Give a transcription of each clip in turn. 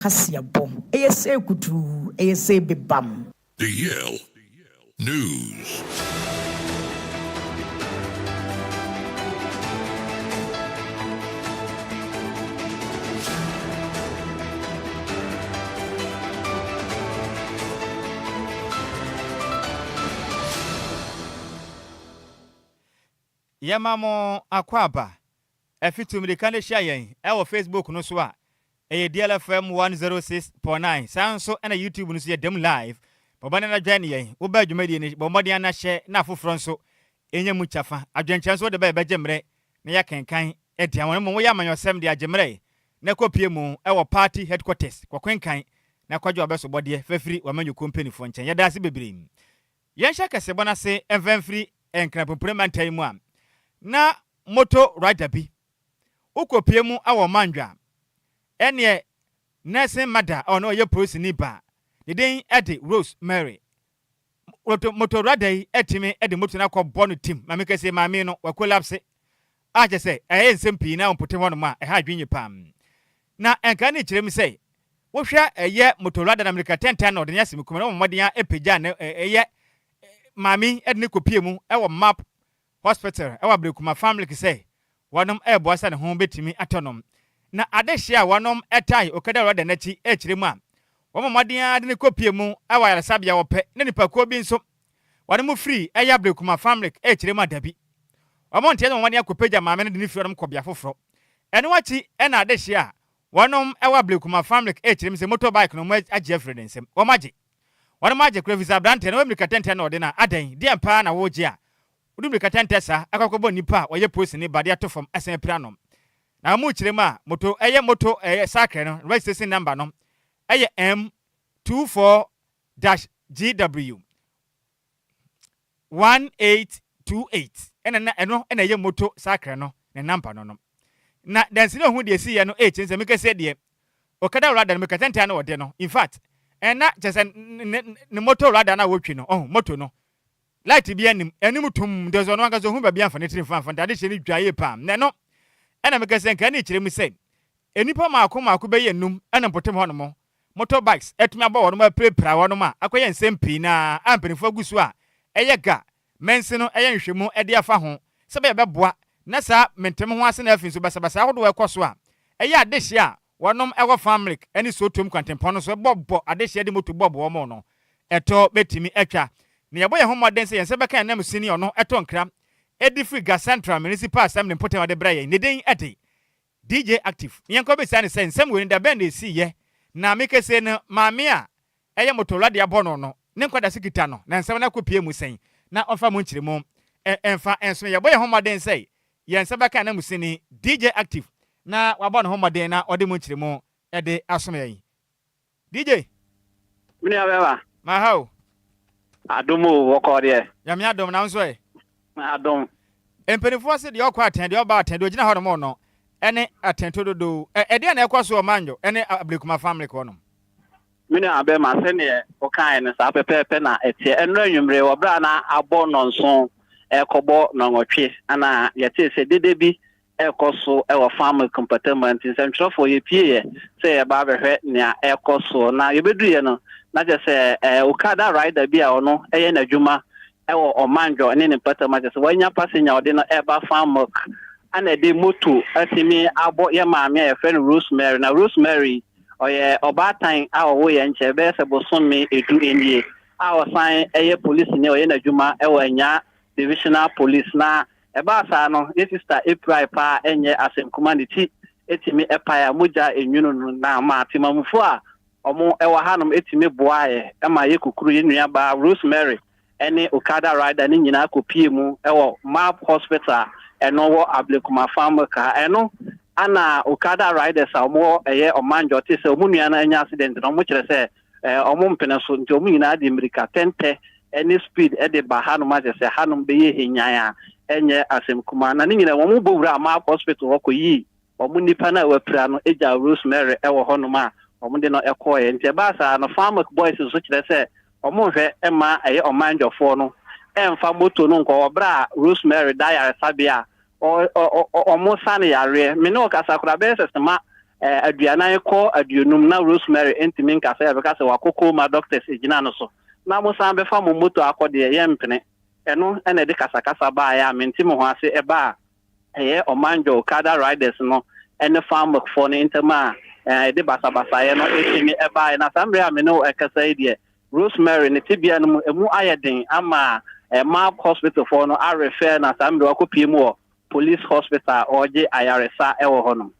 Kasiabo, ASA Kutu, ASA Bibam. The Yale News. Yamamo Akwaba, Efitumri Shayen, our Facebook no swa, a DLFM 106.9, sound so and a YouTube no see them live, Bobana Janie, Uba Jumedian, Bomadiana share, Nafu Fronso, Enya Muchafa, Argentines what the baby Jemre, Nayakan Kain, Etiaman Moyama yourself the Jemre, Neko Piemo, our party headquarters, Quaquenkain, Nakwajo Beso body, Fefri, or Manu Company Fonchen, Yadasi Bibrim. Yanshaka Sebona say, and free and Crapupreman Taimwan. Na moto rider bi ukopie mu awo mandwa ene nursing mother ono ye police ni ba de den ede Rosemary moto rider etimi ede moto na kɔ bɔ no tim ma meka se maame no wa collapse a je se nsem pii na ompote ho no ma ha dwenye pam na enka ne kyerem se wo hwɛ eye moto rider na America 1010 no de nya sim kuma no mmɔden a epagya na eye maame ede ne kopie mu ɛwɔ map hospital ewa brekuma family ki say wanom eboasa ne ho betimi atonom na adehia wanom etai okada roda nachi echiremu a womomodin ade ne kopie mu ewa yaresabia wope ne nipa ko bi nso wanom free eya brekuma family echiremu adabi wamonte no wani akopeja maame ne de ne fi wanom kobia foforo ene wachi ena adehia wanom ewa brekuma family echiremu se motorbike no mo agye frede nsem womagye wanom agye kra visa brante no America 1010 no de na adan di ampa na woje a Udumri katentesa akakobo nipa oye post ni bade atofom asen pranom na mu kirema moto sakre no registration number no eye M24-GW 1828 eno eye moto sakre no ne number no na dansi no hu de si ye no chense me kase de okada rada me katenta na ode no in fact ena chese ne moto rada na wotwi no moto no light bi anim tum de zo no anga zo hu ba bi amfane tiri fanfan de hye ni dwaye pam ne no ena me kase nka na kyerem se enipa maako be ye num ena potem ho no mo motorbikes etumi aba wo no ma prepra wo no ma akoye nsem pi na ampenifo agusu a eye ga mense no eye nhwemu ede afa ho se be beboa na sa mentem ho ase na afin so basabasa hodo ekoso a eye adehye a wonom ewo family eni so tom kwantempo no so bobbo adehye de moto bobbo wo mo no eto betimi atwa ne yeboye ho moden se yense beka na musini ono eto nkra edi free gas central municipal assembly potem ade braye ne den ade DJ active yenko be sane se nsem we nda bend esi ye na meke se no maame a eye motolade abono no ne nkwada sikita no na nsem na kopie mu sen na onfa mu nkyiremu enfa enso yeboye ho moden se yense beka na musini DJ active na wabono ho moden na ode mu nkyiremu ede asomye DJ mini abeba ma how adomo wokode yame adom na nso adom emperifo se de okwa aten de oba aten de ogina hono mo no ene atento dodo ede na ekwaso o manjo ene abrekuma family ko no mini abema se ne okan ne sa pepepe na etie enra nwumre wo bra na abo nonso ekobo nongotwe ana yete se dede bi ekoso ewo family compartment central for ye pie se e ba behwe ne ekoso na yebeduye no na je se okada rider bi a ono eye na dwuma ewo omanjo ne pata ma je se wanya passenger ode no eba family ana de moto atimi abo ye maame ya friend Rosemary na Rosemary oye obatan awo ye nche be se boson me edu enie awo sign eye police ne oye na dwuma ewo anya divisional police na eba sa no ye sister April pa enye asem community etimi epaya moja enwunu na ma timamfo a omo ewa hanom etimi boae ema ye kukuru ye nuaba Rosemary ene okada rider ni nyina kopie mu ewo map hospital eno wo ablekuma farm ka eno ana okada riders omo eye omanjo te se omu nua na anya accident no mo kire se omo mpene so nti omu nyina di America 1010 any speed e de ba hanom ma se hanom be ye hinyan a enye asem kuma na ni nyina wo mu bowura map hospital wo koyi omu nipa na wapira no eja Rosemary ewo honom a omu de no ekoye nti ba sa no farm boys so kire se omu hwe ema eye omanjo fo no emfa moto no nko obra Rosemary diary sabia o mo sane yare me no kasa kura be sesema aduana ko aduonum na Rosemary ntimi nkasa ya beka se wakoko ma doctors ejina no so na mo san be fa mo moto akode ye mpene eno ene de kasakasa ba ya menti mo ho ase e ba eye omanjo Okada riders no ene farm for no intema de basa ye no etimi e ba na samre ame no ekasa ide Rosemary ne tibia no emu ayeden ama Map hospital for no a refer na samre wakopie mu police hospital oje ayaresa e wo hono.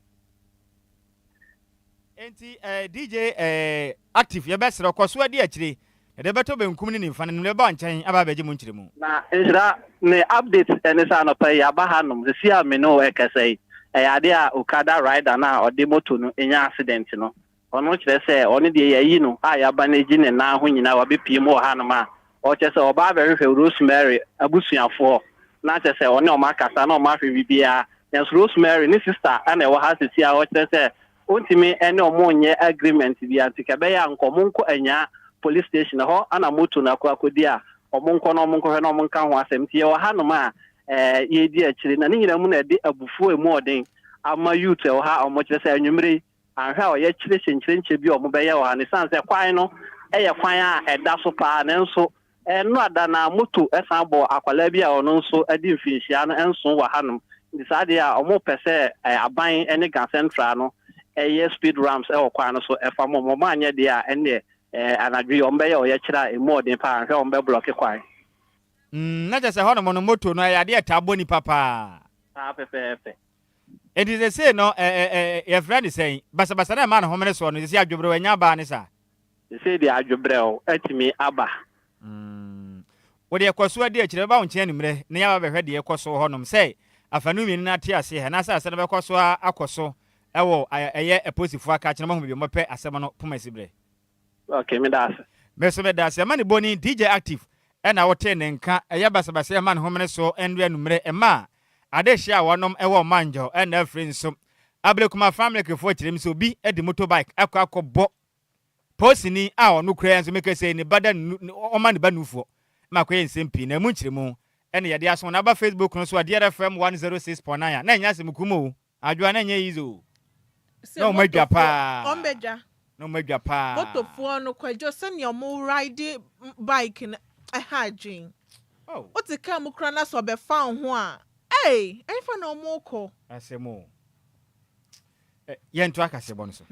Enti DJ active ye best rekoso adi akire de beto benkum ni mfa ne ba nchen aba beje mu nkire mu na ngira ne update ene sa no pay aba hanom se sia me no ekasai ade a Okada rider na ode moto no enya accident no ono kire se oni de yayi no a ya ba na gi ne na ho nyina wa be pie mu hanom a o che se oba be hwe Rosemary abusuafo na che se oni o makasa na o ma hwe bibia yes Rosemary ni sister ana e wa ha se sia o che se ontimi ene omonye agreement bi antikabe ya nkomonko anya police station ho ana moto na akodi a omonko no omonko hwe no omonka ho asem tie wa hanom a ye di akire na nyina mu na de abufu emu odin ama youth e ha omochire se anwumre anhwa o ye kire kyenkyere bi omobeye wa ne sanse kwan no eye kwan a eda so pa ne nso no ada na moto esan bo akwala bi a ono nso adi mfinhia no enso wa hanom ndi sade a omo pese aban ene Ga Central no speed ramps kwa no so efa mo anye de a ene anadwi ombe ye oyekira emodin pa hwe ombe block kwan na je se hono no moto no ya de tabo ni papa pepe it is a say no your friend is saying basa na man homene so no se adwobre wanya ba ne sa se de adwobre o atimi aba wo de ekoso ade akire ba wonche animre ne ya ba behwe de ekoso honom say afanu mi na te ase he na sa be koso akoso ewo eye eposifu aka kire mo bi mo pe asem no pomasibre. Okay, me das. Me das mani boni DJ active na wote ne nka eye basabasa man homene so endu anumre ema ade hia wonom ewo manjo na afri nso ablekuma family kefo kire mi so bi edi motorbike akọ posini a onu kura nso meke say ni bada o man ba nufo makoye nsempi na mu kire mu ene ye de aso na ba Facebook no so DLFM 106.9 na nya sem kumo adwoa na nya yizo no madwa pa ombeja no madwa pa motofo no Kwadwo send your mo ride bike na hajin oh what the car mu kra na so be fa ho a enfa na mo ko asemo yentu akasebo no so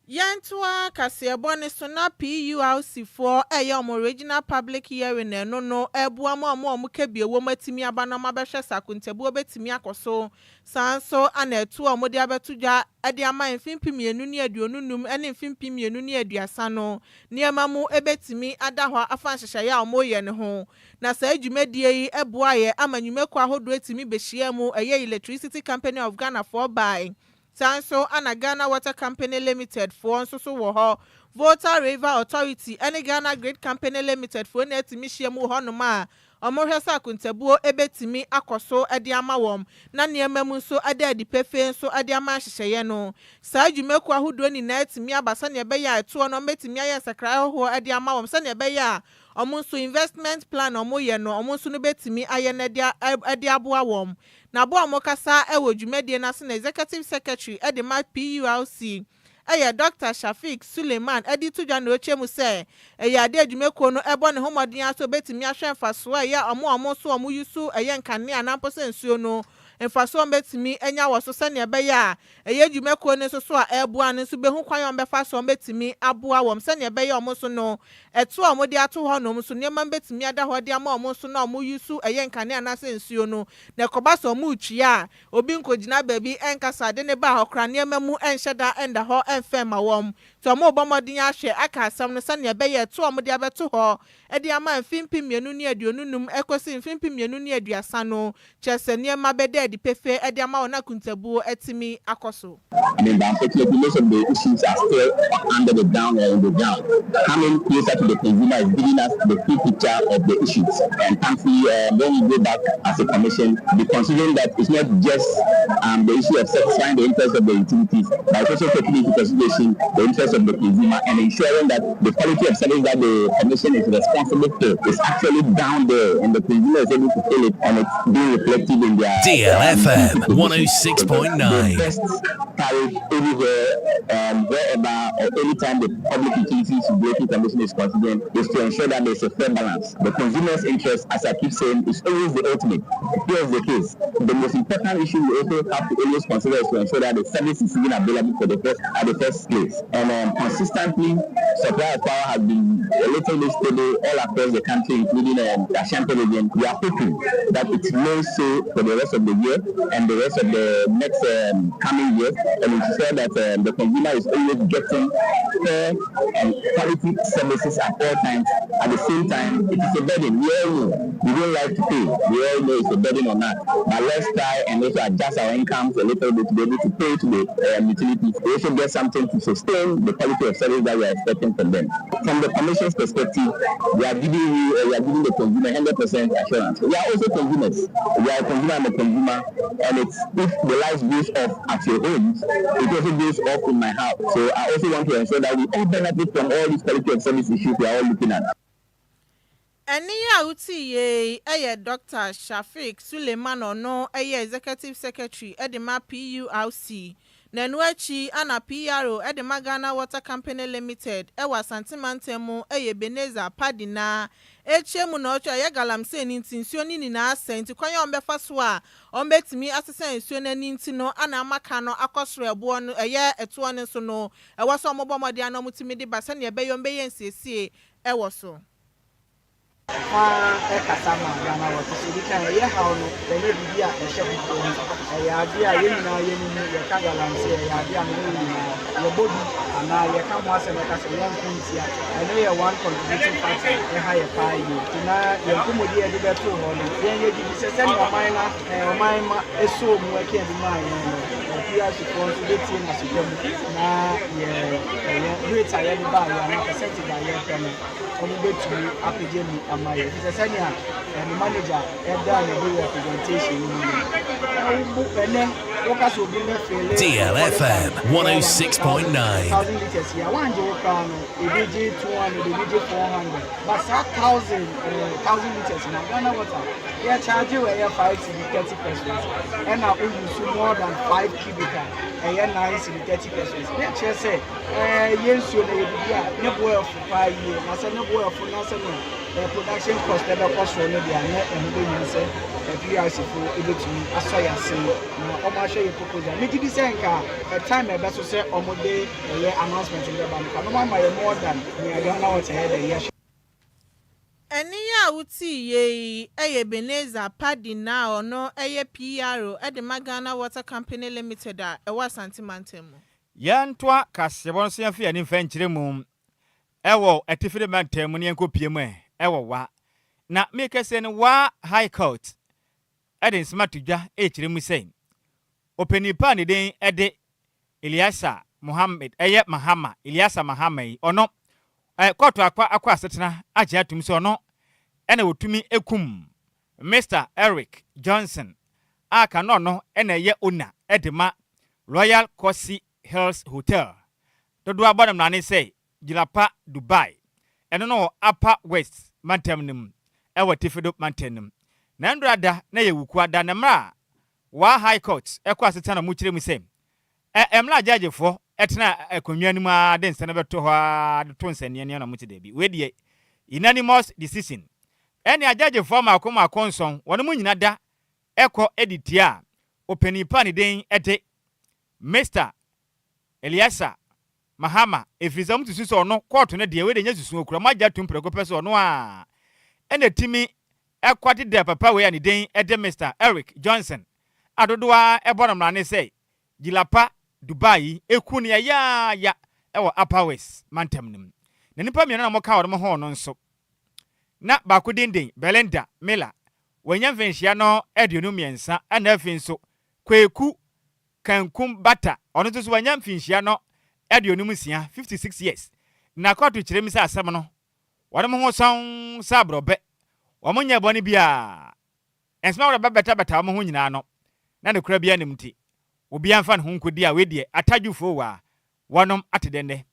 Yantua kasebo ne so na PURC for eyom original public hearing no ebua mo kebie wo matimi aba na mabehwe sakuntebu obetimi akoso sanso ana etu omode abetudwa ade ama mfimpimienu ne aduonunum ene mfimpimienu ne aduasa no niema mu ebetimi adahwa afa nhyehyeye a omoye ne ho na sa adwumadie yi ebua ye amanyumeku ahodo etimi behia mu eye Electricity Company of Ghana for by Sanso ana Ghana Water Company Limited for nso wo ho Volta River Authority ene Ghana Grid Company Limited for na etimi hyiamu ho no ma omohwe sakuntabuo ebetimi akoso ade ama wom na niema mu nso ade adipefe nso ade ama hyehyeye no saa adwumaku ahodo ni na etimi abasa ne ebe ya eto no metimi aye sakra ho ade ama wom se ne ebe ya omunso investment plan omoye no omunso no betimi aye na ade aboa wom na bo amokasa ewo dwumadie na se na executive secretary edema PURC Dr. Shafik Suleiman tudwa na ochemu se ade adwumako no ebo ne homodin aso betimi ahwemfa so omo so omo yusu nkane na mpose nsuo no mfaso betimi enya wo so se ne ebe ya adwumako ne so a eboa ne so behu kwan ombefa so betimi aboa wom se ne ebe ya omo so no eto omo de ato ho no so ne ma betimi ada ho de ama omo so na omo yusu nkane na se nsuo no na koba so omo utwia obi nkogina baabi enkasa de ne ba ho kra ne ma mu enhyeda enda ho enfema wom to mo bomodin ahwe aka asam no se ne ebe ya to omo de abeto ho e ama mfimpimienu ne aduonunum ekosi mfimpimienu ne aduasa no chese ne ma bede di pefe e ama ona kuntabuo etimi akoso. I mean, unfortunately, most of the issues are still under the ground or in the ground. Coming closer to the consumer is giving us the full picture of the issues. And thankfully, when we go back as a commission, we considering that it's not just the issue of satisfying the interests of the utilities, but it's also taking into consideration the interests of the consumer and ensuring that the quality of service that the commission is responsible for is actually down there and the consumer is able to feel it and it's being reflected in their DLFM the 106.9. best tariff everywhere, wherever or anytime the Public Utilities Regulatory Commission is considering, is to ensure that there's a fair balance. The consumer's interest, as I keep saying, is always the ultimate. Here's the case. The most important issue we also have to always consider is to ensure that the service is even available for the first place. And consistently, supply of power has been a little bit stable all across the country, including the Ashanti region. We are hoping that it may so for the rest of the year and the rest of the next coming years, and ensure that the consumer is always getting fair and quality services at all times. At the same time, it is a burden. We all know we don't like to pay. We all know it's a burden or not. But let's try and also adjust our incomes a little bit to be able to pay to the utilities. We also get something to sustain the quality of service that we are expecting from them. From the Commission's perspective, we are giving the consumer 100% assurance. We are also consumers. We are a consumer and a consumer, and it's if the light goes off at your homes, it also goes off in my house. So I also want to ensure that we all benefit from all these quality of service issues we are all looking at. Eniya Dr. Shafiq Suleiman Ono, Executive Secretary, Edema PURC. Nenuachi ana PRO Edema Ghana Water Company Limited, Ewa Santimantemu, Beneza Padina, Echemu Nocho, Galamse, Nintincioni Nina, Saint, Koya Ombefaswa, Ombetimi, Assistant, Suena Nintino, Anna Macano, Akosre, Buon, a year at one and so no, I was on Mobama Diano Mutimidi Basania Bayon Bayan CC, Ewaso. Kasama Ghana Water, so we can hear how the lady a shop a idea, you Kagalanse, your body, and now you come once and as a young prince here. I know you're one contributing factor, a higher pie. Tonight, you're Kumudia, the better one. Then you send your minor, a soul working in mine. Here she wants to get in as you come. Now, yeah, great, I am by a percentage by your family. On the way to Apigemi and my Sanya and the manager have done a good representation. And then Workers will bring a DLFM 106.9. 1,000 liters here. 1 Jokan, a BJ 200, a BJ 400. But 1,000 liters in Ghana water. They are charging you 5 to 30 pesos. And now we use more than 5 cubic and 9 to 30 pesos. Let's just say, yes, you know, no boy of 5 years. I said, no boy of production cost never cost for the net and we say, PRC for able to Assoya say, Oma show you proposal. Make it saying a time I best to say, Omode, announcement in the bank. No one by more than we are going out ahead a year. Eniya uti Beneza Padina or no PRO Edema Ghana Water Company Limited Ewa Santimantemu. Yantwa Kasebonsia Fi and Infenchiremum. Ewo etifide mantemu ni enko piemu ewo wa na make say wa high court eden smart dwa echiremu sei openipa ne den ede Eliasa Muhammad Mahama Eliasa Mahama ono court akwa asetena agye atum se ono ena wotumi ekum Mr. Eric Johnson aka no ena ye owner edema Royal Kosi Hills Hotel dodo abonam na ne sei Gilapa Dubai eno no Upper West Mantemnum ewa Tifido Mantenum na ndrada na yewuku ada na mra wa high court ekwa setana mu kiremu sem emla judgefo etena akonwanim a den sene beto ho a to nsane ne na mu tidebi we die unanimous decision ene ajudgefo ma akoma konson wono mu nyina da ekọ editia openipa ne den ede Mr. Eliasa Mahama efrizam tusu so no court no de we de nyasusu okura magya tumpreko peso no a ene timi ekwati de papa we ani den ede Mr. Eric Johnson adodoa ebonam na ne say Gilapa Dubai eku ne ya ewo Upper West Mantemnim na nipa miena na moka wode mo ho no nso na bako denden Belinda Miller wanya mfenhia no eduonu miensa ana afinso kweku kankum bata ono to so wanya mfenhia no eduonu musia 56 years na kotu kiremi sa asem no wode mo ho son sabrobe womonya boni bia ensma wode beta mo ho nyina no na ne kura bia nimti obi anfa ne ho nkodi a wedie atadwufo wa wonom atedende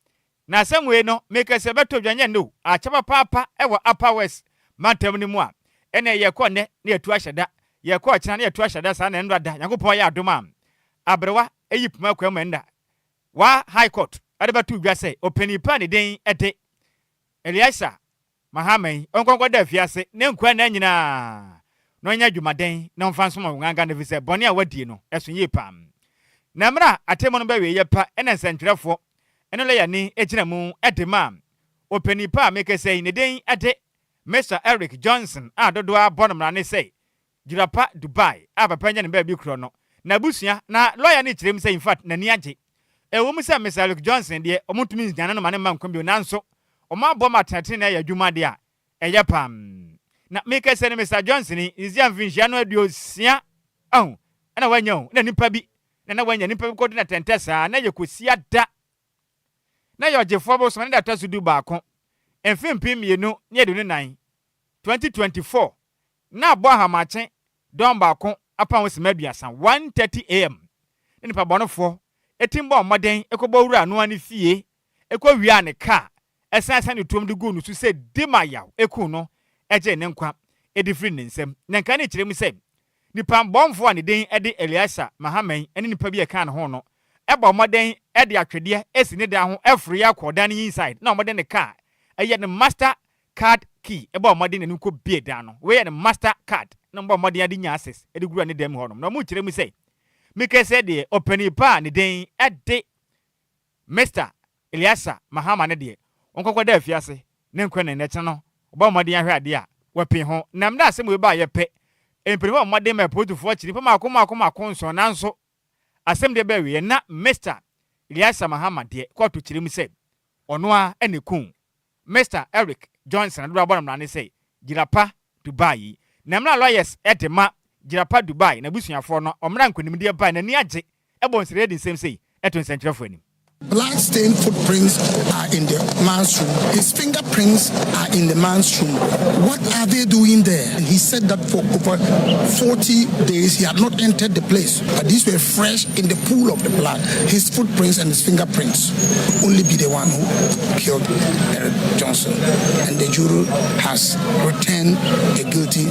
na asem we no make se beto dwanya no achapa papa ewo Upper West Mantem ni mu a ene ye kone na etu ahyeda ye ko achina na ye to ahada sa na nrada Nyankopon ya adoma abrewa eyipuma kwamenda wa high court adebatu dwa say opanipa ne den ede Eliasa Mahamai onkonko da fiase ne nkwa na nyina no nya dwumaden na mfanso ma nganga ne vise bone a wadie no eso ye pam na mra atemo no ba we ye pa ene nsentwerefo ene le ya ni ejina mu edema opanipa make say ne den ede Mr. Eric Johnson dodo abono mra ne say Girapa Dubai papa nya ne ba bi kro no na busua na lawyer ne kirem say in fact na ni age wo mu say Mr. Eric Johnson de omutumi nyana no mane man kwambio nanso Oma boma tete na ya dwuma de a eye pam na make say Mr. Johnson is yan finhia no aduosia na wanya na nipa bi na wanya nipa bi kodi na tentesa na ye kosia da na ye ogefo bo so na da tasu du ba ko emfimpi mienu na ye de nan 2024 na abo ahamache don ba ko apa wo semaduasa 1:30 am nipa bonofo etimbo moden ekobo wura no ani fie ekowia ne car esansa ne tom de go no so se dimaya eku no eje ne nkwa edifri ne nsem na nka ne kirem se nipa mbonfo a ne den ede Eliasa Mahamai ene nipa bi e kan ho no eba moden ede atwede esi ne da ho efre ya koda ne inside na moden ne car eye ne master card key eba moden ne nko bie da no we ye ne master card na mbo moden ade nya access ede gura ne dem ho no na mo kirem se mike se de opanipa ne den ede Mr. Eliasa Mahama ne de onkokwa da afiase ne nkwa ne neche no oba modin ahwe ade a wapi ho nam da asem we ba ye pe empirimo modin me protofo chiri pa makoma nso nanso asem de ba we na Mr. Eliasa Mahama de koto chiri mu se ono a ene kun Mr. Eric Johnson do abonam na ne se Girapa Dubai nam na lawyers etema Girapa Dubai na busuafo no omra nkonim de ba na ni age ebonsere de nsem sei eto nsentrefo ani. Blood-stained footprints are in the man's room. His fingerprints are in the man's room. What are they doing there? And he said that for over 40 days he had not entered the place. But these were fresh in the pool of the blood. His footprints and his fingerprints only be the one who killed Eric Johnson. And the jury has returned a guilty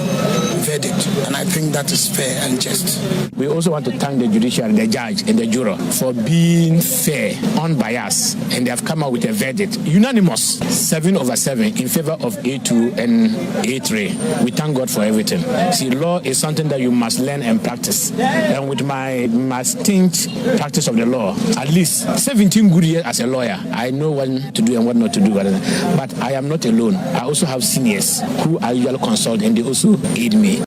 verdict. And I think that is fair and just. We also want to thank the judiciary, the judge, and the juror for being fair, unbiased, and they have come out with a verdict unanimous 7/7 in favor of A2 and A3. We thank God for everything. See, law is something that you must learn and practice, and with my stint practice of the law, at least 17 good years as a lawyer, I know what to do and what not to do. But I am not alone. I also have seniors who I usually consult, and they also aid me.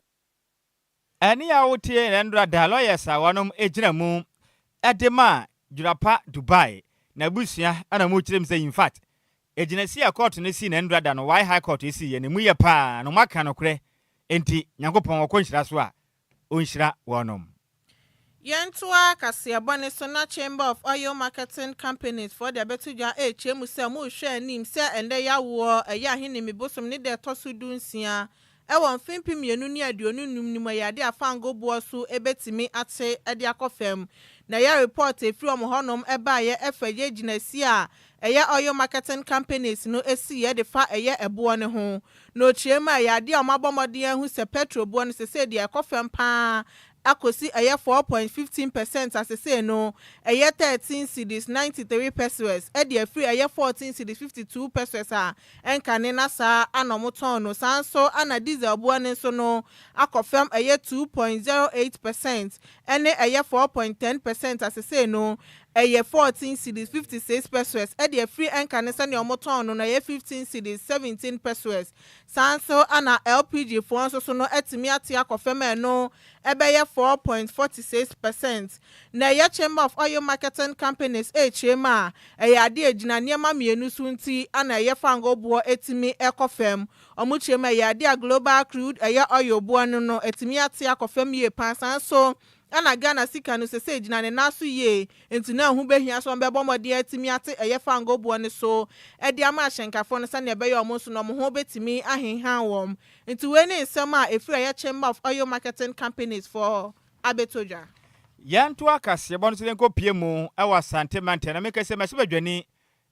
Ani awutie ndra da lawyers a wanom ejina mu edema Girapa Dubai na busia ana mo kirem say in fact ejinasi a court ne si na ndra da no why high court esi ye ne mu ye pa no maka no kre enti Nyankopon okonhira so a onhira wonom Yentua Kasiabone Sona Chamber of Oil Marketing Companies for the Betuja HM say mo hwe anim say ende ya wo eya hene mi bosom ne de tosu dunsia won fimpi mienu ni aduonu num ni mayade afango boasu ebetimi ate ade akofem na ya report efiri omhonom eba ye efaye ginasi a eye oil marketing companies no esi ye de fa eye ebo ne ho no chiema ya de omabomode hu se petrol bo no se de akofem pa akosi eye 4.15% as say no eye 13 cedis 93 pesos e de free eye 14 cedis 52 pesos a enkane na sa anomoton no sanso ana diesel bo ne so no akofem eye 2.08% ene eye 4.10% as say no eye 14 cedis 56 pesos e de free enkane sa ne omoton no na eye 15 cedis 17 pesos sanso ana LPG fo so no etimi ate akofem no ebeye 4.46%. Na ya Chamber of Oil Marketing Companies HMA ade agina niema mienu sunti ana ye fango bo etimi ekofem omu chema ade global crude oil bo no etimi ate akofem ye pansan so ana Ghana sika no se gina ne naso ye enti na hu behia so mbe bomode etimi ate fango bo ne so ede ama ahyenkafo no sane ebe ye omo so no mo ho betimi ahenhan wom enti we ne nsem a efiri ya Chamber of Oil Marketing Companies for Abetoja yantu akase bon so denko pie mu ewa sante mante na meke se mase badwani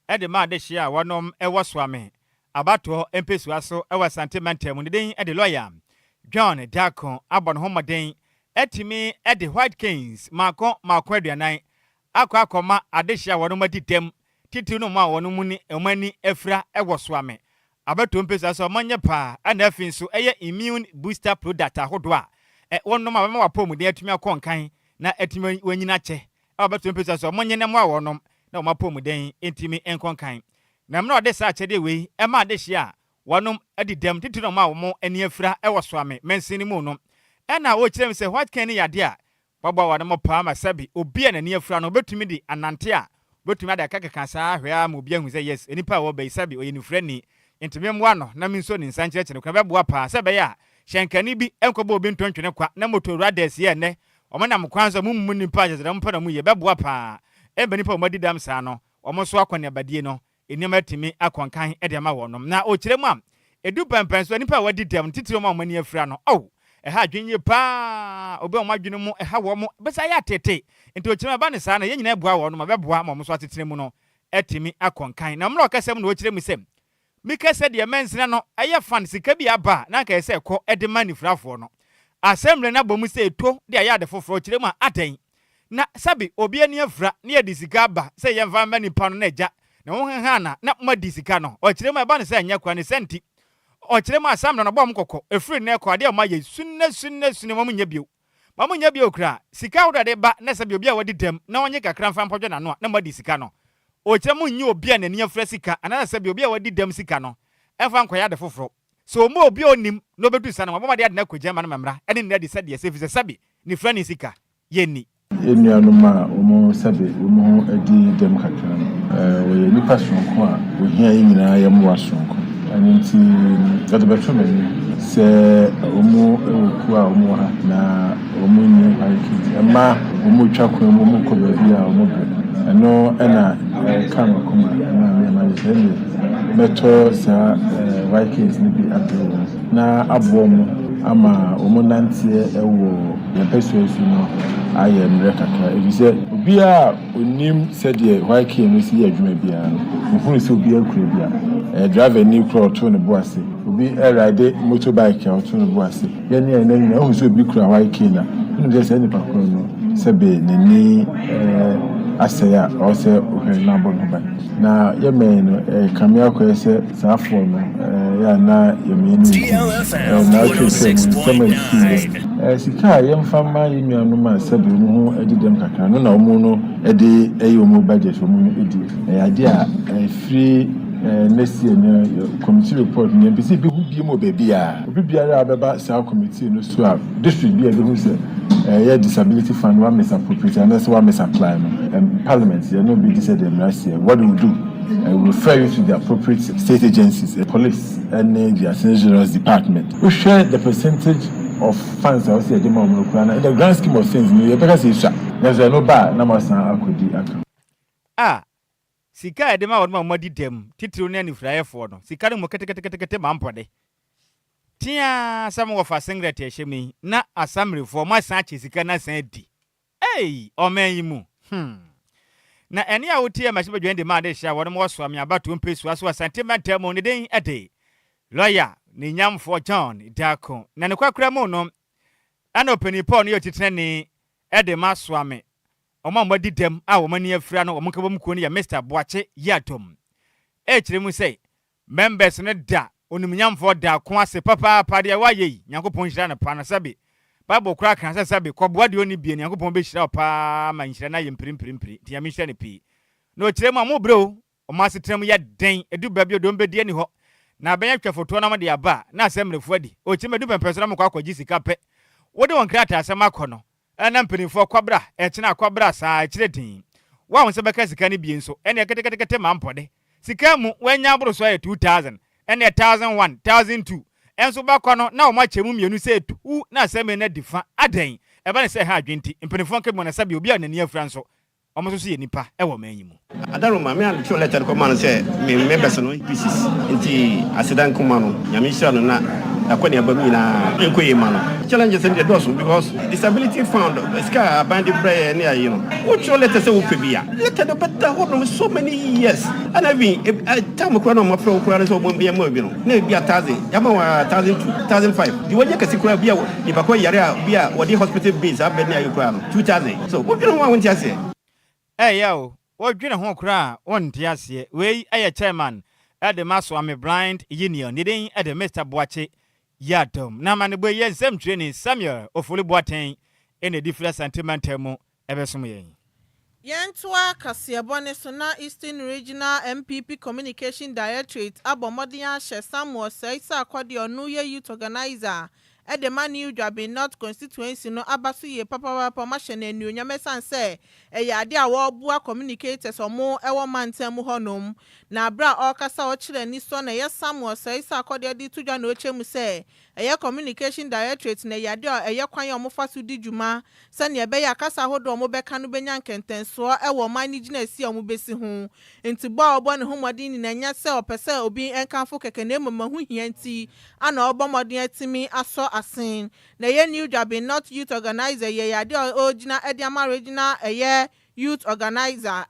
ede ma de hia wonom ewo so ame abato empesu aso ewa sante mante mu den ede lawyer John Dakon abon homaden etimi ede White Kings mako aduanan akoma adehia wono madidem titi no ma wono mu ni emani efra ewoso ame abeto mpesa so manye pa ana afin so eye immune booster product ahodo a wono ma ma wapom de atumi akonkan na etimi wanyina che abeto mpesa so manye ne mo awonom na o mapom den etimi enkonkan na mna ode sa chede we ema adehia wonom adidem titi no ma wo mo ani efra ewoso ame mensini mu no ena wo kirem se White King yade a baba wa no pa ma sabi obi a nani afura no betumi di anante a betumi ada kakaka saa hwea ma obi ahu se yes enipa wo be sabi oye ni frani ntimi mwa no na minso ni nsankyere kyene kwa beboa pa sabe ya hyenkani bi enkobo obi ntontwene kwa na motor riders ye ne omonam kwanzo mummu nipa jezera mpa na mu ye beboa pa ebe nipa omadidam saa no omoso akwane abadie no enima atimi akonkan ede ma wonom na o kirem am edu pempenso nipa wadidam titiro ma omani afura no ha dwenye pa obi o madwene mu ha wo mo besa ya tete enti o kirema ba ne saa na ye nyina ebua wo no ma beboa ma mo so atetene mu no etimi akonkan na mro kasem no o kirem sem mika said ye mensena no eye fan sika bi aba na ka ese ko ede manifrafo no assembly na bomu se eto de aya de foforo kirem adan na sabi obi ani afra na ye disika aba se ye mfa mani pa no na eja na wo hanhana na ma disika no o kirem aba ne se anya kwa ne senti o kirem asam no bom kokko efri na ko ade ma ye sunne mo nya bio ma mo nya bio kra sika wo de ba na sabi obi a wadi dem na onye kakra mfa mpodwe na no na ma disika no o kirem nyi obi a nani afra sika ana sabi obi a wadi dem sika no efa nkoya de foforo so mo obi onim no bedu sana mo ma de na kwagya ma na memra ene ne de sabi se sabi ni fra ni sika yeni enuanuma omo sabi omo adi dem kakra no we nipa sonko a wo hia nyina ye mo wasonko anti gado betwemani se omo ewoku a omo ha na omo ni haiki ema omo twakwan omo ko bia a omo be eno ena kama kuma na me manjele meto sa Vikings ni bi abro na abomo ama omo nantie ewo ya pesuesu no aye mre kakra ebise obi a onim sede Vikings si adwuma bia no se obi akura bia driver ni kura to ne boase obi ride motorbike a to ne boase ye ne na hu se obi kura Vikings na no je se ni pakoro no sebe nani asaya o se ohwe na bono ba na ye me no kamia ko se safo no ya na ye me ni na o se sika ye mfa ma ye nuanu ma sebe no ho edidem kakra no na omo no ede eyomo budget omo edi ade a free next year committee report ni MPC bi hu bi mo baby a obi biara abeba sa committee no so a district bi e bi hu se disability fund one miss appropriate and that's one miss apply no parliament you know be decided last year what do we do refer you to the appropriate state agencies the police and the Attorney General's department we share the percentage of funds I say dem on in the grand scheme of things you better say sha there's no bar na masan akodi aka sika edema won ma dem titiro na ni frayefo no sika no mo kete mampode tia sam wo fa singlet e hyemi na assembly for ma san che sika na san di o man yi mu na eni a wotie ma shebadwan de ma de hia won mo so am abato mpesu aso sentimental mo ne den ade lawyer ni nyamfo John Dakon na ne kwakra mo no ana openi Paul no yo titene ni ede ma so ame oma madi dem a wo mani afira no omka bom ko ni ya Mr. Boache Yatom kire mu say members ne da onimnyamfo da ko ase papa de wa yi Nyankopon hira na pa na sabe Bible kura kan sabe koboa de oni bie Nyankopon be hira pa ma hira na ye mpiri ti ya mi hira ne pi no kire mu amobro o ma setrem ya den edu babia do mbe die ni ho na benya twa foto na ma de aba na asemmefo adi o kire medu pempeso na mko Agyei Sikapa wode won krata asema akono ana mpinifo kwabra ekina kwabra saa kire din wa won se beka sika ne bie nso ene kete mampode sika mu wanya abro so ya 2000 ene 1001 1002 enso bakwa no na o ma chemu mienu se tu na aseme na difa adan e ba ne se ha adwenti mpinifo nke mo na sabe obi a nani afra nso o mo so ye nipa e wo manyi mu adaro ma me an letter ko man se me members no pieces nti asedan ko man no nyame hira no na akɔne abam nyinaa ɛnkɔ yɛ ma no challenges in the dɔso because disability found ska abandi brɛ ne ayi no wotwerɛ letter sɛ wopɛ bi a letter no bɛda hɔ so many years and I mean time kora na ɔmafrɛ wo kora no sɛ ɔbɔ bia ma bi no na bi 1,000 yama wa 1,002 1,005 di wɔnyɛ kɛse kora bia nipa kɔ yare a bia wɔde hospital bills abɛ ne ayi kora no 2,000 so wodwene ho a wonti ase yo wodwene ho kora wonti ase wei ɛyɛ chairman at the Maswami Blind Union needing at the Mr. Boache Yatom na man boy yen sem training Samuel ofuli boaten in a different sentimental mo ebesume Yentua Kasiabone Sona Eastern Regional MPP Communication Directorate Abomodia Shesamu Seisa Kwadwo New Year Youth Organizer at the Manu Jabi North constituency no abasu ye papa machine and new Yamesan say a yadia war bua communicators or more ewa mantemu honum na bra orkasa or chile ni son a yes Samuel Seisa Kwadwo di tuja no chemu say a communication directorate na yadia a yakwanya mofasu di juma sani beya kasa hodo mo bekanu benyan kenten so ewa managina si omu besi hu inti ba obon humodin na nya se opese obi enkanfo kekene mama hu hianti ana obomodin atimi aso asin na ye new job in not youth organizer ye yade original ediama regional youth organizer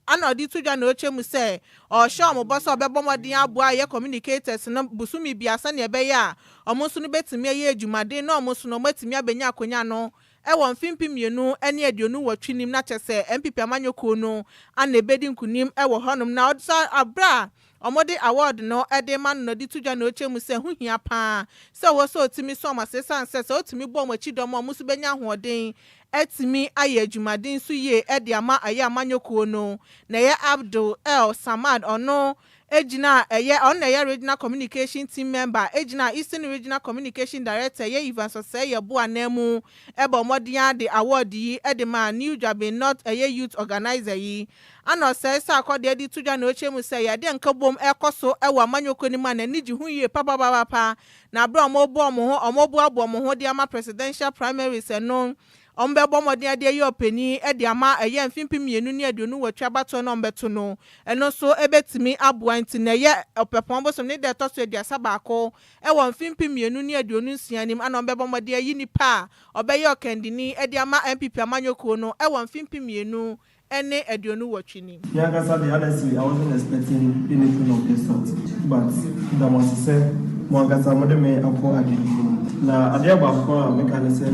ana di tuja na ochemu se o show mo boss obebomodin aboa ye communicators no busumi biasa na ebe ya omusu no betimi ye adwumade na omusu no matimi abenya akonya no ewo mfimpi mienu ene aduonu watwinim na chese MPP amanyoko no ana ebedi nkunim ewo honum na odsa abra omode award no edema no di tuja na ochemu se hu hia pa se wo so otimi so masesa nse se otimi bo machi dom omusu benya hoden etimi aye adwumaden so ye ede ama aye amanyoko no na ye Abdul El Samad ono ejina on na regional communication team member ejina Eastern Regional Communication Director ye Ivan Sosai ye bo anemu ebo modian the award yi edema new job in not youth organizer yi ana say sa akode di tuja na ochemu say ya de nka bom ekoso ewa manyoko ni ma na niji hu ye papa na bra omobo ho de ama presidential primaries no ombe bomodin ade ye opani ede ama eye mfimpi mienu ne aduonu watwa bato no mbeto no eno so ebetimi aboanti na ye opepon bosom ne de toso ede asabako ewo mfimpi mienu ne aduonu nsianim ana ombe bomodin ayi nipa obeye okandini ede ama MPP amanyoko no ewo mfimpi mienu ene aduonu watwini Yanga said honestly I wasn't expecting anything of this sort but that was said Mwangasa modeme akọ adini na ade agbafo a mekanise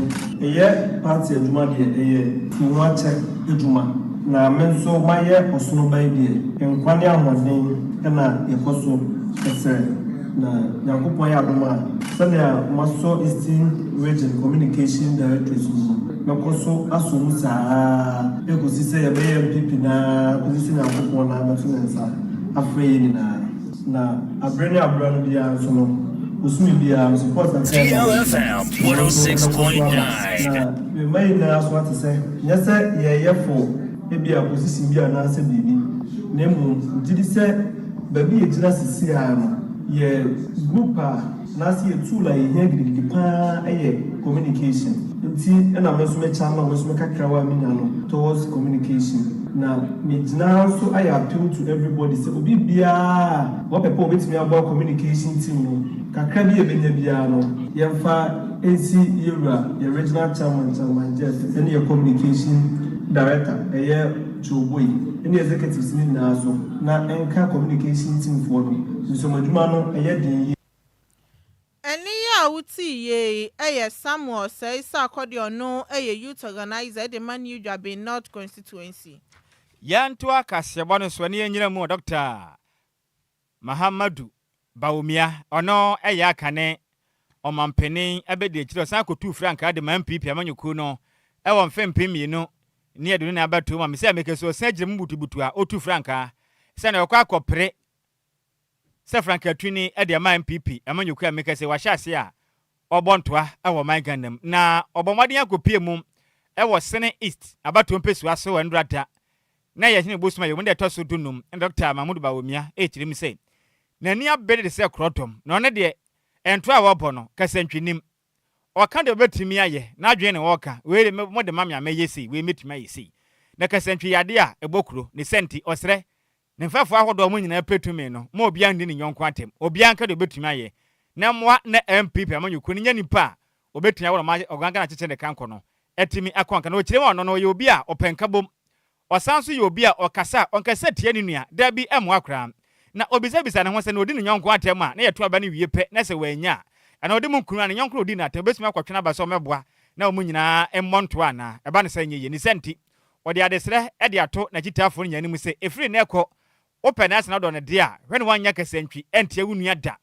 eye party adwuma de fuwa check adwuma na menso maye osono bai de enkwane ahoden na ekoso ese na yakopon ya adoma sanya maso Eastern Region Communication Directorate na koso aso saa ekosi se ye be MPP na position yakopon na matunensa afrey ni na abrene abrano bia so no DLFM 106.9. We may now want to say, yes, sir, yeah, for maybe a position be an answer, baby. Name, did he say, baby, it's just a yeah, group, Nasi, a tool like here, communication. And I'm also channel was make a crowd towards communication. Now, now, so I appeal to everybody. Say, Obi bia, what people with me about communication team. Kakrabi ebenyabiano yemfa AC era the original chairman just any communication director Choboi any executives ni na so na enka communication team for no so madwuma no din eni ya uti ye Samuel say sa Kwadwo no youth organizer the man you job in North constituency yantua kasebano so ne nyina mu Dr. Mahamadu Baumia ono eya kane omampeni abedi ekiro san kotu franka de MPP amanyuku no ewo mfempem yinu ne adunu na abatu ma mese ameke so san gire mbutubutu a otu franka se na okwa akopre se franka twini ede ama MPP amanyuku ameke se wahye a obontoa ewo manganam na obomodin akopie mu ewo Sene East abatu mpesu aso wandrata na ye hine bosuma yo mu de toso dunum Dr. Mamudu Baumia echirim se na ni abede de se krotom na one de ento a wobo no kasantwinim o ka de betimi aye na adwen ne woka we mo de mamia meyesi we metimi ayesi na kasantwi yade a ebokuro ne senti osre ne mfafo ahodo mo nyina petumi no mo obia ndi ne nyonko atem obia nka de betimi aye na mwa na MPP amanyuku ni nipa obetua wo ma oganga na cheche ne kanko no etimi akonka na okire wono no ye obi a openkabom osanso ye obi a okasa onkasa tie ne nua da bi emu akra na obisa ne ho se na odi ne nyonko atem a na yeto aba ne wie pe na se wanya ana odi mu nkuru na nyonko odi na atem besima kwatwena ba so meboa na omu nyina emmonto ana eba ne se nye ni senti odi adesre e de ato na kitafo ne nyane mu se efiri na ekọ open as na do ne de a hwe ne wanya kasantwi entie wunua da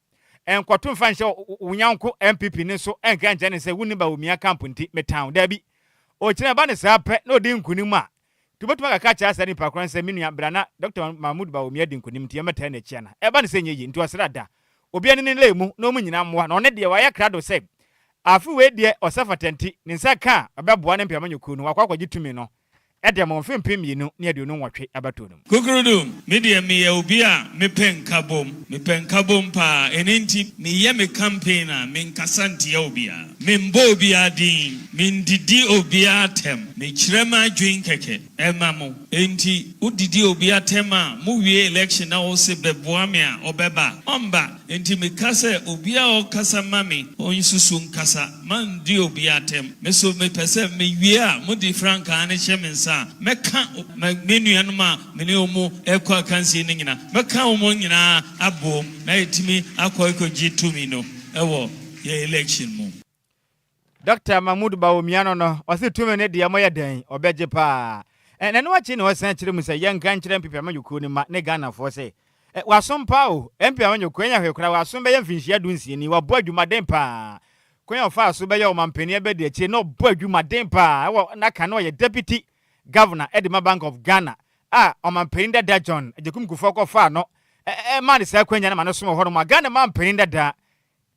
enkoto mfa nhyɛ wunyanko MPP ne so enka nkyɛ ne sɛ wuni ba omia camp nti metown da bi o kyerɛ ba ne saa pɛ na odi nkunim a tubotuma kaka kyerɛ sɛ nipa kran sɛ minua brana Dr. Mahmoud ba omia di nkunim nti yɛmɛta na kyia na eba ne sɛ nyeyi nti ɔsra da obi ani ne lemu na omu nyina mmoa na ɔne de wayɛ krado sɛ afi we de ɔsafantenti ne nsa ka ɔbɛboa ne mpiamanyoku no wakɔ gitumi no ede mo mfempem mienu ne ade no nwɔtwe abato no kukurudum media me obi a mepenkabom pa enenti me ye me campaign a me nkasante obi a me mbo obi adin me ndidi obi atem me kyerema adwen keke emamo enti udidi obi atem a mu wie election na wo se beboa me a obeba omba enti me kase obi a okasa mame onsusu nkasa man di obi atem me so me pese me wie a mu di franka ne hye meka menu anuma mene omo ekwa kansi ne nyina meka omo nyina abom na etimi akwa gitumi no ewo ye election mu Dr. Mahmoud Bawumiano no ose tumi ne de amoya dan obeje pa na no achi ne osan kire mu se yenka nkire mpepe amanyuku ni ma ne Ghana fo se wasompa o mpepe amanyuku enya hwekura wasomba ye mfinhia dunsie ni wabo adwumaden pa konya fa so be ye o mampani be de achi no bo adwumaden pa na ka no ye deputy Governor Edema Bank of Ghana omampenda da John ejekum kufo ko fa no man se kwanya na mano so ho no Ghana man penda da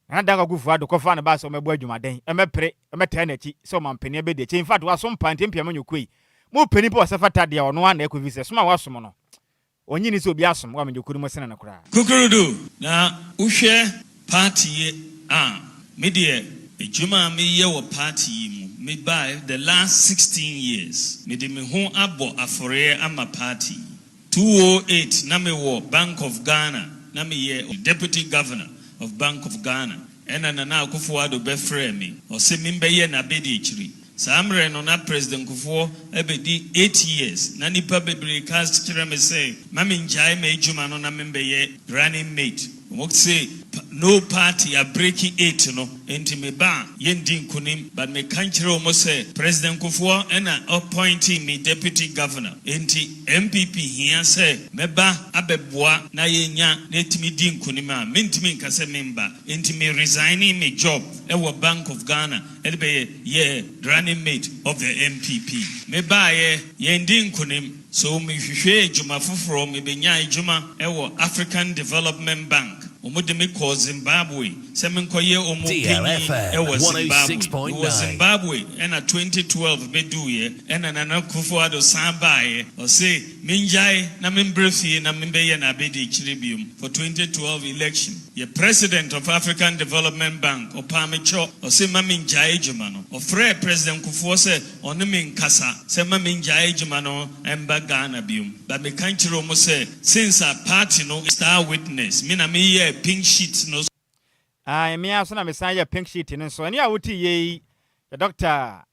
na danga kufu ado ko fa na ba so mebo adwumaden emepre emeta na chi so mampani be de chi in fact waso mpante mpia manyokui mo pani po wasafata de ono na ekɔ visa so ma wasom no onyi ni so obi asom wa manyokuru mo sene na kura kukurudu na uhwe party media ejuma me ye wo party mu me by the last 16 years me de me ho abo afore ama party 208 na me wo Bank of Ghana na me ye deputy governor of Bank of Ghana ena na akufo ado be frɛ me o se me be ye na be de chiri samre no na president kufo ebedi 8 years na nipa bebre cast kire me say ma me njai me ejuma no na me be ye running mate what say no party are breaking it no enti me ba yendi nkunim but me kanchire o mo say president Kufuor and appointing me deputy governor enti MPP here say me ba abeboa na yenya na etimi di nkunim a mentimi nkase member enti me resigning me job e wo Bank of Ghana e be ye running mate of the MPP me ba ye yendi nkunim so me hwehwe ejuma foforo me benya ejuma e wo African Development Bank Omudemi ko Zimbabwe semenkoye DLFM 106.9 Zimbabwe ena 2012 beduye ena nana Kufuor sambaye o say minjai na membrefie na membeye na bedi chiribium for 2012 election ye president of African Development Bank opamecho o say maminjai jumano o frɛ president Kufuor say onemi nkasa say maminjai jumano emba Ghana bium but me kanchiro mo say since our party no star witness me na me pink sheet no me aso na me san ya pink sheet no so ani a wuti ye Dr.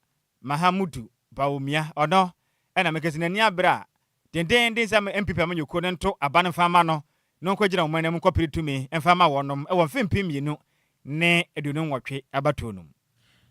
Mahmoud Bawumia ono na me kesi nani abra den sam MPP amanyuko no nto aba no fama no no nkɔgira wo manam nkɔpiritumi emfama wonom e wo mfempim yenu ne edunu nwɔtwe abato no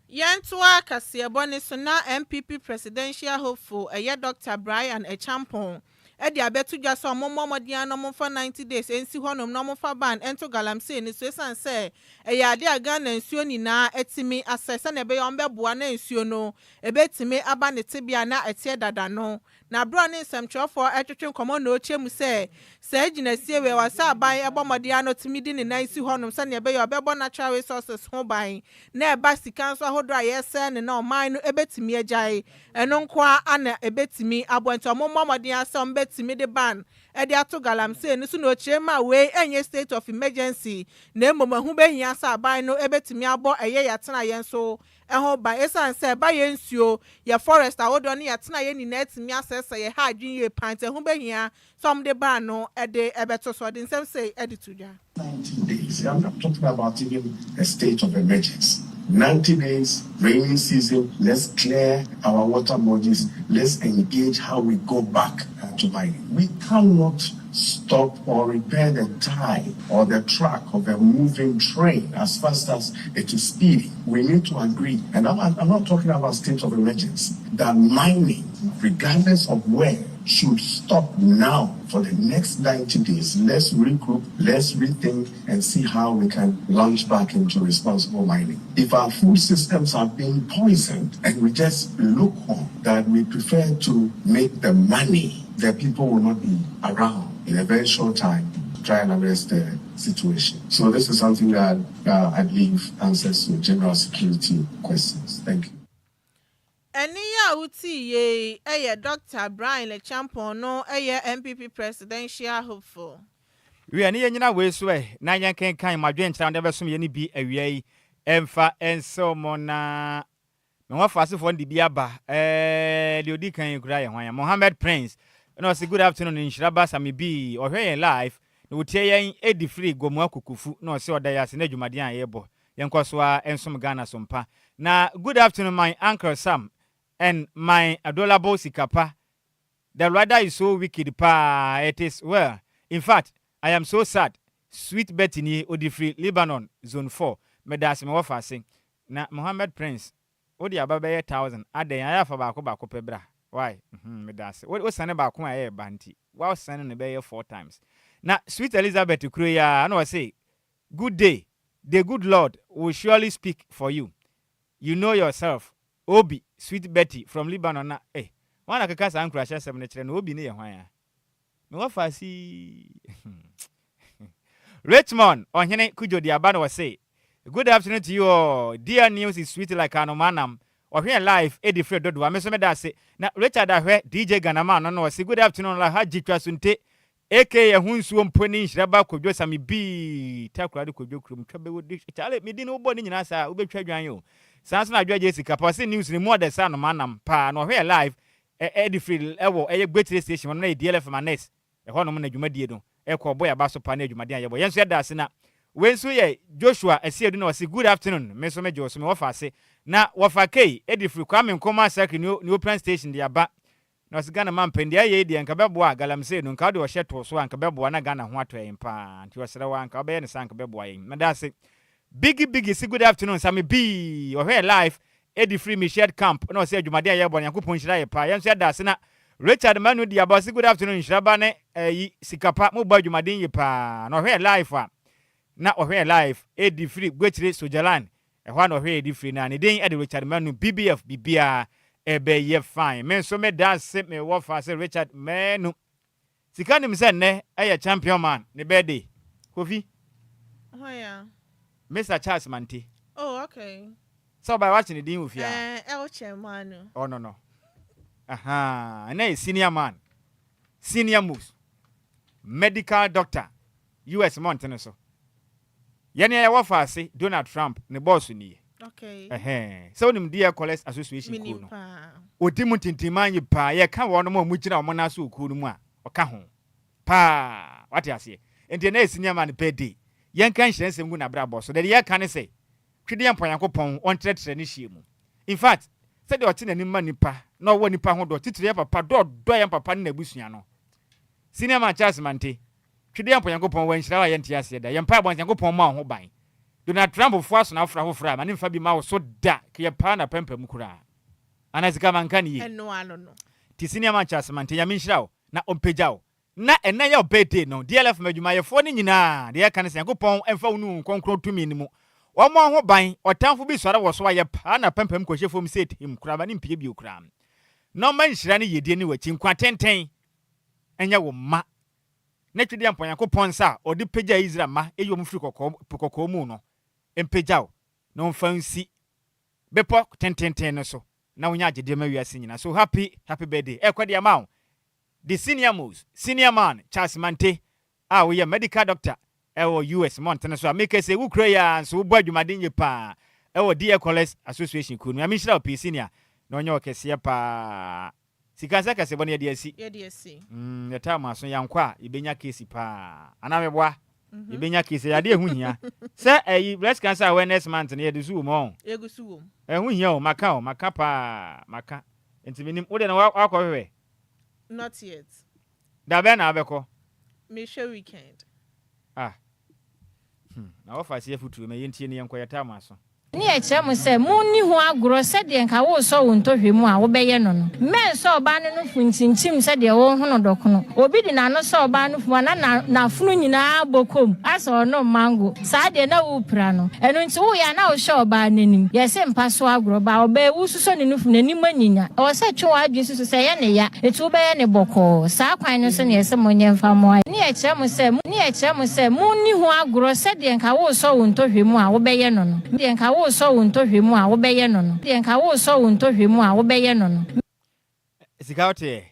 Yentua Kasiebone so na MPP presidential hopeful Dr. Brian Echampon Edi abetu dwa so momodian no for 90 days ensi honom no for ban ento galamsey ni so esan say ade aga na nsuo ni na etimi asese na ebe yombe boa na nsuo no ebetimi aba ne tibia na etie dada no na bro ne semtwofo etwetwe komo na ochemu say ejinasie we wasa aban ebomodian no timi di ni na nsi honom se na ebe yobebo natural resources ho ban na eba sika so ahodo ayese ne na oman no ebetimi agyae eno nko ana ebetimi abonto momodian se betimi de ban e de ato galamsey ni so no chema we enye state of emergency na emoma hu behia sa aban no ebetimi abo eye yatena yen so eho ba esan se ba ye nsuo ye forest awodo ne yatena ye ni na etimi asese ye ha adwin ye pante hu behia some de ba no e de ebeto so de nsem say e de tudwa 90 days. I'm not talking about even a state of emergency. 90 days, rainy season, let's clear our water bodies, let's engage how we go back to mining. We cannot stop or repair the tie or the track of a moving train as fast as it is speeding. We need to agree, and I'm not talking about state of emergency, that mining, regardless of where, should stop now for the next 90 days. Let's regroup, let's rethink, and see how we can launch back into responsible mining. If our food systems have been poisoned and we just look on, that we prefer to make the money, the people will not be around in a very short time to try and arrest the situation. So this is something that I believe answers to general security questions. Thank you. Eni ya uti ye eye Dr. Brian Le Champon no eye MPP presidential hopeful. We ani nyina we so na yan kan madwen nkyira de besom ye ni bi awia yi emfa enso mona me wa fase for ndi bi aba de odi kan kura ye hwan Mohammed Prince no say good afternoon Nhyiraba Sammy bi ohwe yen live no wotie yen edi free gomu akukufu no say oda ya se na dwumade an ye bo yen kwaso a ensom Ghana sompa na good afternoon my uncle Sam and my Adjoa Agyei Sikapa. The weather is so wicked pa it is well. In fact, I am so sad. Sweet Betty ni Odifri Lebanon zone 4. Medas me wafa sing. Na Mohammed Prince odi ababa 1000 aden aya fa ba ko pebra. Why? Medas. What sane ba ko aye banti. Wow sane ne be 4 times. Na Sweet Elizabeth Kroya no say good day. The good Lord will surely speak for you. You know yourself. Obi Sweet Betty from Lebanon na wana kaka sa ankura sha 7 kire na obi ne ye hwan ya me wafa si Richmond ohene kujo di aba no say good afternoon to you all. Dear news is sweet like anomanam ohwe live edi fred dodo me so me da say na Richard ahwe DJ Ganama no say good afternoon la haji twasunte aka ye hunsuo mponi Nhyiraba Kwadwo Sammy bi takura de kwadwo krum twabe wodi chale me di no bo ni nyina sa ubetwa dwan yo sans na Adjoa Agyei Sikapa say news ni more the san manam pa no here live edi free ewo great station no DLFM anes ho no na dwumadie do boy abaso pa na dwumadie ayebo yenso yeda ase na wenso ye Joshua asiedu na say good afternoon me so me Joshua me wofa ase na wofa kei edi free kwa me nkoma secretary ni open station de aba na was Ghana man pendi aye di anka beboa galamsey no nka de wo hyeto so anka beboa na Ghana ho atoyen pa nti wasere wa anka obe ye ne sanka beboa yen me da say big say good afternoon Sammy B or here live edi free me shared camp no say adwumade aye bo Yakopon hira ye pa yenso yeda ase na Richard Manu di aba say good afternoon Nhyiraba ne Sikapa mo ba adwumade ye pa no here live a na ohwe live edi free gwetire Sojalan ehwa na ohwe edi free na ne den edi Richard Manu BBF bibia ebe ye fine men so me dance me wo fa say Richard Manu sika nim se ne eye champion man ne birthday Kofi oh yeah Mr. Charles Manti. Oh, okay. So by watching the dean with you. El Chairman. Oh no. Aha. And a senior man. Senior moves. Medical doctor. US Mountain so. Yani ya wafa say Donald Trump ne boss ni. Okay. So nim dear College Association ko no. Odi mutintiman yi pa ye ka wo no mo mugina wo na so ku no mu a. Oka ho. Pa. What you say? Enti na senior man birthday. Yen kan hyensem gu na bra boss so de ye kan say twede yempo Yakopon on tretre ni hie mu. In fact said the ote nanim manipa na owo nipa ho do titire papa do yem papa na abusua no senior man Charles Mante twede yempo Yakopon wan hyira wa yente ase da yempa bo Yakopon ma ho ban Donald Trump fo aso na afra ho fra ma ne mfa bi ma wo so da ke ye pa na pempem kura anazika man kan yi eno ano no ti senior man Charles Mante ya menhyira wo na ompegya wo na ena ya birthday no DLFM adwumayefo ni nyina de ya kan se Yakopon emfa wonu konkron tumi ni mu omo ho ban otamfo bi sore wo so aye pa na pempem ko hyefom set him kura ba ni mpie bi okura no man hyira ne yedie ni wachi nkwa tenten enya wo ma na twede ampo Yakopon sa odi pegya Israel ma eyom firi kokko mu no empegya wo no mfansi bepo tenten no so na wonya agede ma wiase nyina so happy birthday kwade ama wo the senior man Charles Mante we are medical doctor US Montana so make say wo kra ya so wo adwumaden ye pa DLFM Association ku no amishira op senior na onye okese pa sika saka se bone ye de asi ya time aso yankwa ibenya case pa ana meboa ibenya case ya de ehu hia se breast cancer awareness month na ye de su mo egusu wo ehu hia o maka pa maka ntiminim wo de na wakɔhwe not yet da be na abekɔ me share weekend na ofa se futu me yentie ne yenkoya time aso ni eche mo se mo ni ho agoro se de nka wo so wo ntohwe mu a wo beye no no men so oba ne no funtinchim se de wo ho no dokono obi di na no so oba no fu na funu nyina bokom asa no mango sa de na wo pra no eno nti wo ya na wo so oba nanim ye se mpa so agoro ba oba wu suso ne no fu nanim anyinya o se twe wa adwe suso se ye ne ya etu beye ne boko sa kwan no se ne ye se mo nyemfa mo ni eche mo se mo ni ho agoro se de nka wo so wo ntohwe mu a wo beye no no de nka wo so wo ntohwe mu a wo beye no no de nka wo so wo ntohwe mu a wo beye no no sikawote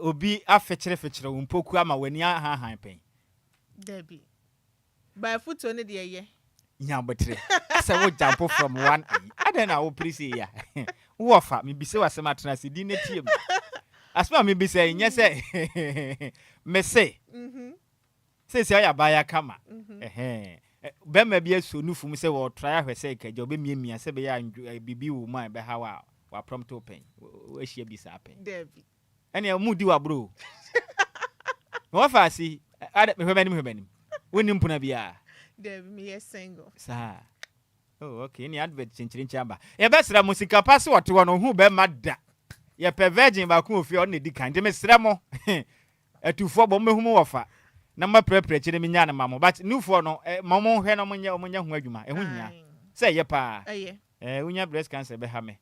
obi afechire wo mpoku ama wani han pen debi by foot on the ye nya botre say wo jump from one aden na wo prisi ya wo fa me bi se wasema tena se di netiem asma me bi se nya se me se se ya ba ya kama bema bi aso nufu se wo try ahwese ka jo be miemia se be ya bibi wo man be hawa wa prompt open we hia bi sa pen debi ene mu di wa bro wo fa si ade me hwebanim woni mpuna bia debi me yes single sa okay ni advert chinchirinchi aba e be sra musika pass wote wono hu be mada ye pe virgin ba ku ofi on di kan de me sra mo atufo bo mehu mo wofa na ma prepare chire mi nya na mamo but nufo no mamo hwe no munya hu adwuma ehu hia say ye pa unya breast cancer be ha me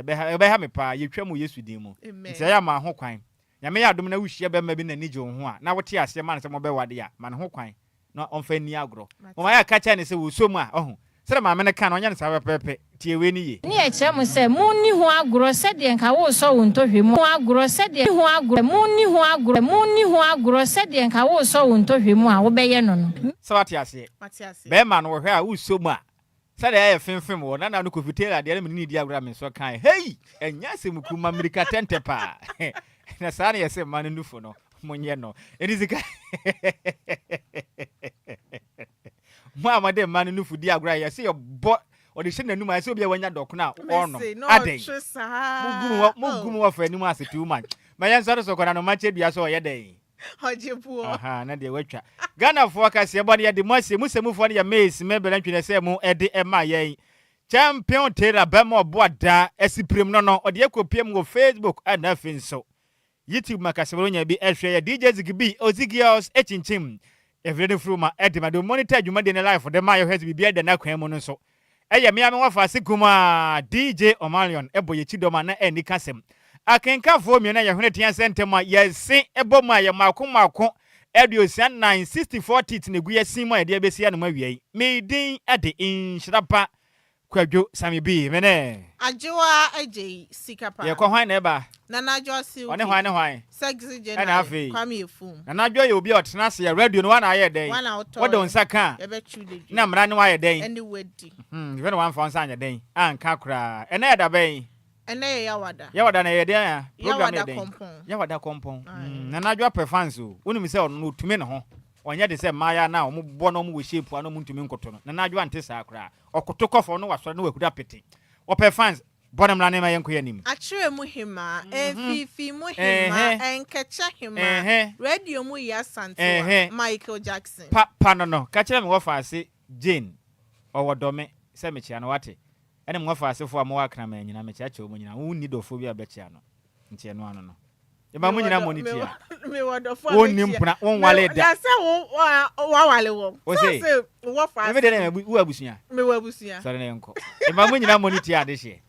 be ha me pa ye twam Yesu din mu nti ya ma ho kwan nyame ya adom na wuhia be ma bi na nije ho a na wote ase ma na se mo be wade ya ma ho kwan na onfa ni agro mo ya ka cha ne se wo so mu a ohu sere ma me ne ka na onya ne sa pepe tie we ni ye ni eche mo se mo ni ho agoro se de nka wo so wo ntohwe mu agoro se de ho agoro mo ni ho agoro se de nka wo so wo ntohwe mu a wo beye no no so wate ase be ma no wo hwe a wo so mu a sere ya fimfim wo na no kofitela de me ni di agro me so kan hey enya se muku ma America tente pa na sa na yese ma no nufo no monye no edizika mo amade ma no nufu di agro ya se yo bo odi hye nanum a se obi awanya dokona ono aden mugumu wa fa nimu ase too much ma yan sare so kona no mache bia so ye den hojepuo na de watwa Ghana fo ka se bo ne de mo ase musemufo ne ya mesi mebela ntwene se mu ede ema yen champion tera ba mo boada asiprem no odi ekopiem go Facebook and afin so YouTube makasebro nya bi ehwe ya DJ Zigby Ozigios echinchim everyday fruma edema do monitor adwuma de ne live de ma yo hes bibia de na kwan mu no so eye me am wafa sekuma DJ Omalion eboye chidoma na eni kasem akenka fo mi na ye hwene tian sentem a yesi eboma ye makoma Ediosia 964 tit ne guye simo ede besia no mawiei me din ade Nhyiraba Kwadwo Sammy bi mene Adjoa Agyei Sikapa ye ko hwan na eba na Adjoa si one hwan sexy general kwame efum na Adjoa ye obi otena se ya radio no wana aye den wodo nsaka ye be chude na mra ne waye den any wedi you know one for nsanya den anka kra ene eda ben ene yawada na ye den program ye den yawada kompon na Adjoa performance o wonu se ono tumi ne ho onye de se maya na omo bo no mo we shape ano mo ntumi nkoto no na Adjoa ante sa kra okoto kofo no wasoro no wakuda pete o performance bonam la ne ma yenko yanim achire mu hima fifi mu hima enkecha hima radio mu ya santo Michael Jackson pa no ka kire me wo fa ase Jane owodome se me chia no wate ene me wo fa ase fo am wa kra ma nyina me chia che o mu nyina wo ni dofo bi abechia no ntie no ano no e ba mu nyina monitia me wodofo woni mpuna won wale da ya se wo wale wo se wo fa me de na wu abusunya me wa abusunya sare na yenko e ba mu nyina monitia de hye